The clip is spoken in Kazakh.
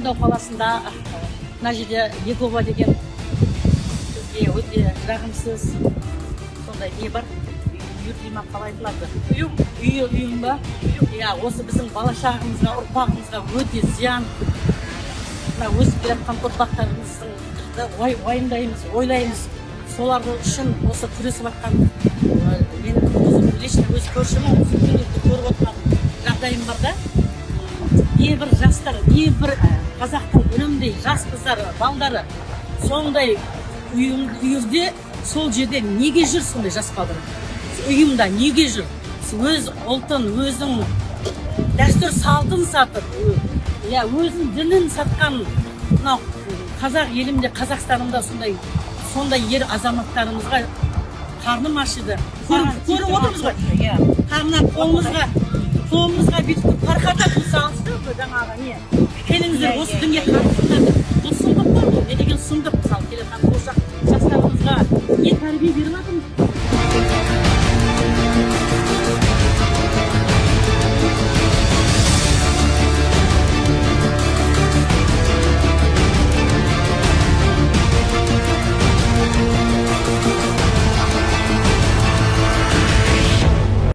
Орындау қаласында мына жерде Егова деген бізге өте жағымсыз сондай не бар, юрдий ма қалай айтылады, ұйым ба, иә, осы біздің балашағымызға, ұрпағымызға өте зиян. Мына өсіп келе жатқан ұрпақтарымызды уайымдаймыз, ойлаймыз. Солардың үшін осы күресіп жатқан мен лично өз көршімін, осы күндерді көріп отырған жағдайым бар да. Небір жастар, небір қазақтың үнемдей жас қыздары, балдары сондай үйірде, сол жерде неге жүр сондай жас балдар? Ұйымда неге жүр? Өз ұлтын, өзің дәстүр салтын сатып, өзің дінін сатқан мынау қазақ елімде, Қазақстанымда сондай ер азаматтарымызға қарным ашыды. Көріп отырмыз ғой. Қарнынан қолымызға бүйтіп тарқатып мысалы, жаңағы не? Келіңіздер, осы дінге қарсылықтарды. Бұл сұмдық қой, бұл не деген сұмдық мысалы, келетін болашақ жастарымызға не тәрбие беріп жатырмыз?